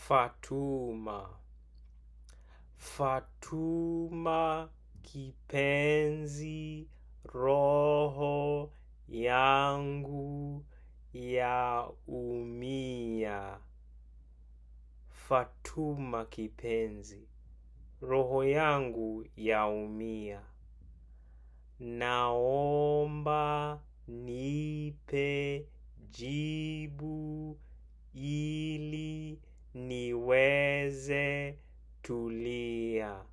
Fatuma. Fatuma kipenzi, roho yangu yaumia. Fatuma kipenzi, roho yangu yaumia. Naomba nipe jibu ili niweze tulia.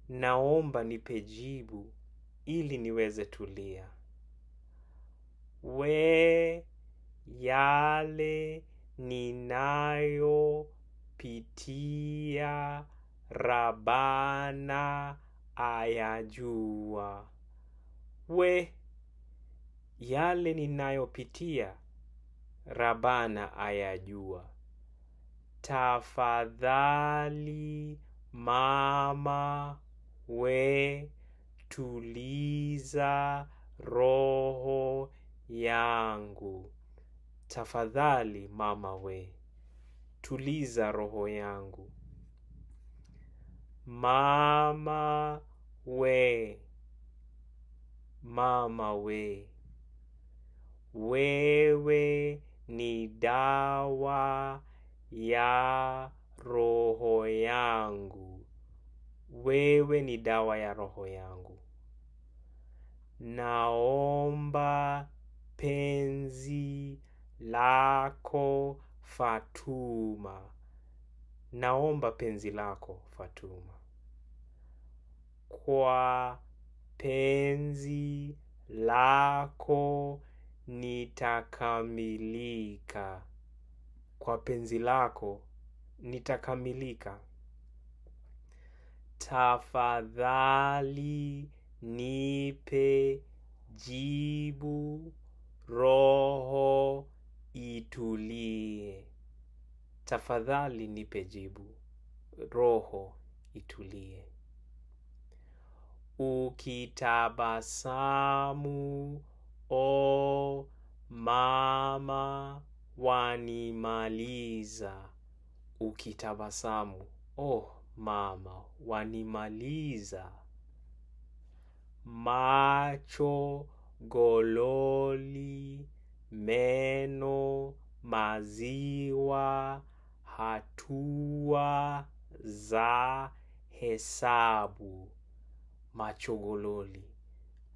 Naomba nipe jibu ili niweze tulia. Yale ninayopitia Rabbana ayajua. Yale ninayopitia Rabbana ayajua. Tafadhali mama tuliza roho yangu. Tafadhali mama tuliza roho yangu. Mama wewe ni dawa ya roho yangu. Wewe ni dawa ya roho yangu. Naomba penzi lako Fatuma. Naomba penzi lako Fatuma. Kwa penzi lako nitakamilika. Kwa penzi lako nitakamilika. Tafadhali nipe jibu, roho itulie. Tafadhali nipe jibu, roho itulie. Ukitabasamu, o mama wanimaliza. Ukitabasamu, oh mama wanimaliza. Macho, gololi, meno, maziwa, hatua za hesabu. Macho, gololi,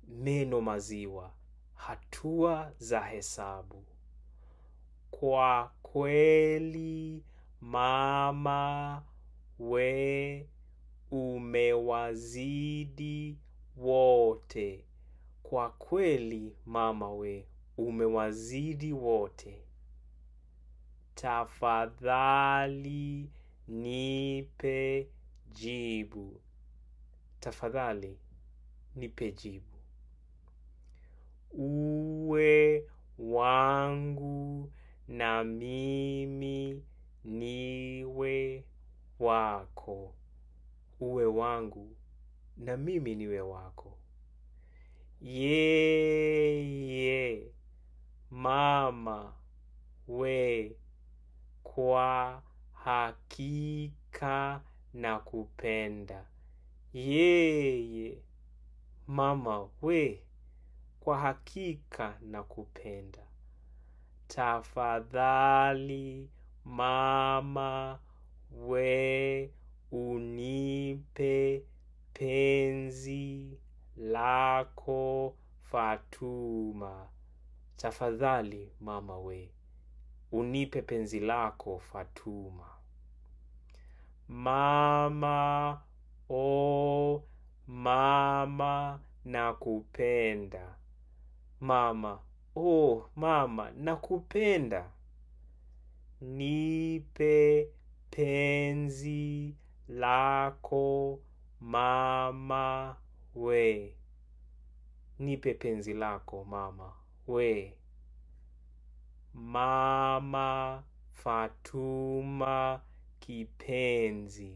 meno, maziwa, hatua za hesabu. Kwa kweli mama umewazidi wote. Kwa kweli mama umewazidi wote. Tafadhali nipe jibu. Tafadhali nipe jibu. Uwe wangu na mimi niwe wako. Uwe wangu na mimi niwe wako. Mama kwa hakika nakupenda. Mama kwa hakika nakupenda. Tafadhali mama unipe penzi lako Fatuma. Tafadhali mama unipe penzi lako Fatuma. Mama, oh mama nakupenda. Mama, oh mama nakupenda. Nipe penzi lako mama nipe penzi lako mama Mama Fatuma kipenzi.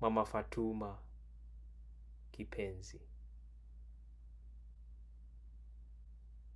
Mama Fatuma kipenzi.